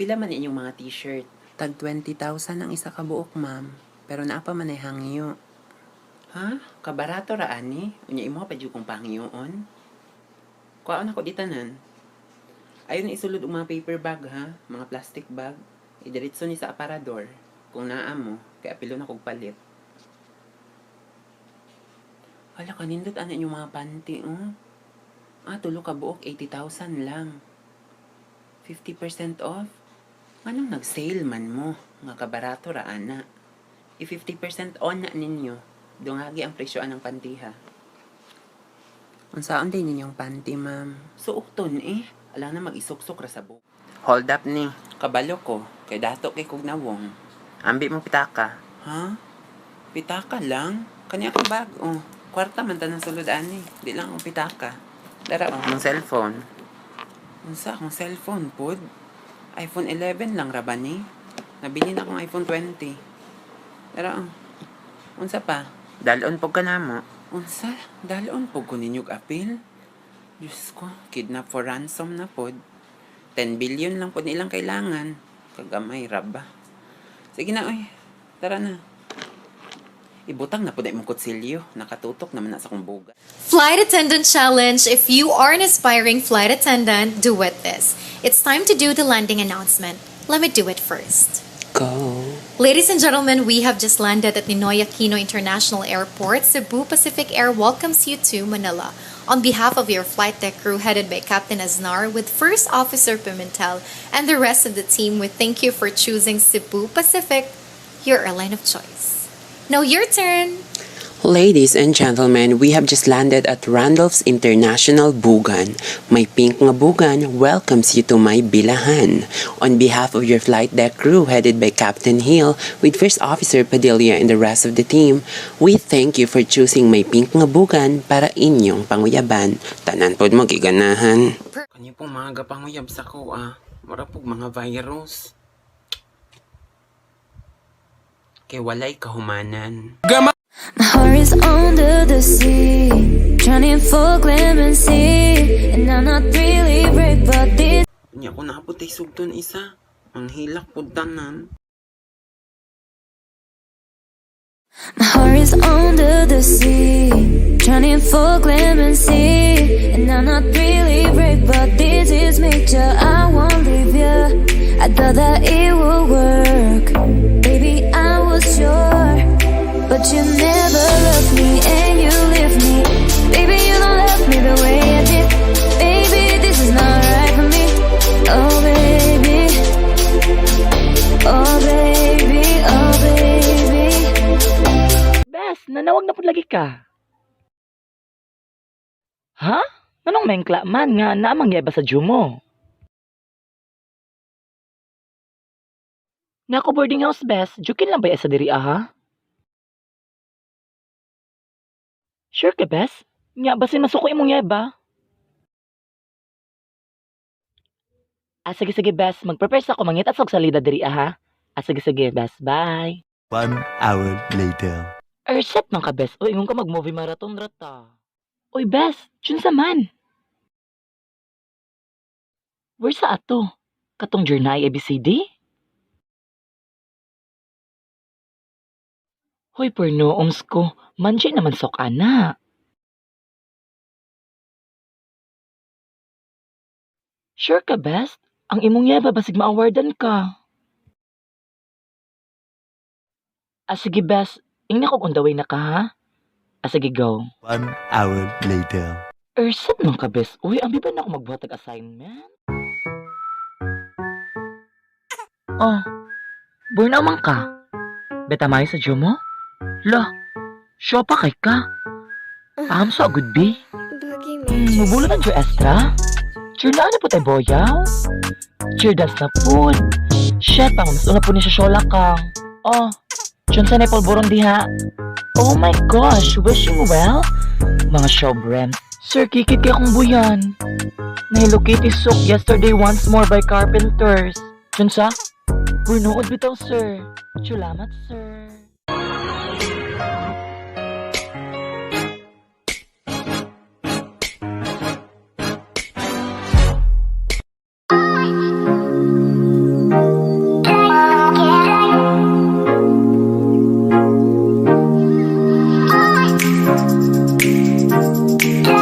Pila man inyong mga t-shirt? Tag 20,000 ang isa ka buok, ma'am. Pero naapa man ay hangyo. Ha? Kabarato ra ani? Unya imo pa jud kong pangyoon. Kuhaan ako ditanan. Ayon isulod og mga paper bag ha, mga plastic bag. Idiretso ni sa aparador. Kung naa mo, kay apilo na kog palit. Hala kanindot ana inyong mga panty, oh. Tulo ka buok 80,000 lang. 50% off? Anong nag-sale man mo? Nga kabarato ra ana. I-50% on na ninyo. Dungagi ang presyoan ng pantiha. Unsaon din ninyong panty, ma'am? Suokton eh. Alang na mag-isuksok ra sa buhok. Hold up ni. Kabalo ko. Kay dato kay kog nawong. Ambi mo pitaka. Ha? Pitaka lang? Kanya ka bag, oh. Kwarta man tanang sulod ani. Di lang ang pitaka. Dara ang cellphone. Unsa akong cellphone pod? iPhone 11 lang ra ba ni? Nabili na akong iPhone 20. Dara ang. Unsa pa? Dalon pog ka na mo. Unsa? Dalon pog ko ninyog apil? Diyos ko, kidnap for ransom na pod. 10 billion lang pod nilang kailangan. Kagamay ra ba? Sige na, oy. Tara na. Ibutang na po na imong kutsilyo. Nakatutok naman na sa kong buga. Flight Attendant Challenge. If you are an aspiring flight attendant, do it this. It's time to do the landing announcement. Let me do it first. Go. Ladies and gentlemen, we have just landed at Ninoy Aquino International Airport. Cebu Pacific Air welcomes you to Manila. On behalf of your flight deck crew headed by Captain Aznar with First Officer Pimentel and the rest of the team, we thank you for choosing Cebu Pacific, your airline of choice. Now your turn! Ladies and gentlemen, we have just landed at Randolph's International Bugan. My pink nga bugan welcomes you to my bilahan. On behalf of your flight deck crew headed by Captain Hill with First Officer Padilla and the rest of the team, we thank you for choosing my pink nga bugan para inyong panguyaban. Tanan pod mo giganahan. Kanyo pong mga gapanguyab sa ko Mura pog mga virus. Kay walay kahumanan. My heart is under the sea, drowning for clemency, and I'm not really brave, but this. Nya ko naaputay sugton isa. Ang hilak po tanan. My heart is under the sea, drowning for clemency, and I'm not really brave, but this is major. I won't leave you. I thought that it would work, baby. I was sure. But you never loved me and you left me. Baby, you don't love me the way I did. Baby, this is not right for me. Oh baby. Oh baby, oh baby. Bes, nanawag na po lagi ka. Ha? Anong mengkla man nga naamang yaba sa Jumo? Nako boarding house, Bes. Jukin lang ba sa diri ha? Sure ka, Bes? Nga, basin masuko imong yaba. Sige, Bes. Mag-prepare sa ako mangita sa salida diri, ha? Sige, Bes. Bye. 1 hour later. Set man ka, Bes. O, ingon ka mag-movie marathon rata. Oy, Bes. Chun sa man. Where sa ato? Katong journey ABCD? Hoy, porno, oms ko. Manche naman sok ana. Sure ka, Best? Ang imong yaba basig ma-awardan ka. Sige, Best. Ingna ko on the way na ka, ha? Sige, go. 1 hour later. Set nung ka, Best. Uy, ambi ba na ako magbuhatag assignment? Burn man ka. Beta mayo sa Jumo? Lah, siya pa kay ka. So good be. Mabulot ang extra? Cheer na po tayo boyaw? Cheer das na po. Shit, mas una po ni siya shola ka. Chun sa nepalborong diha. Oh my gosh, wishing well? Mga showbrem. Sir, kikit kaya kong buyan. Na Hello Kitty soak yesterday once more by Carpenters. Chun sa? Burnood bitaw, sir. Chulamat, sir.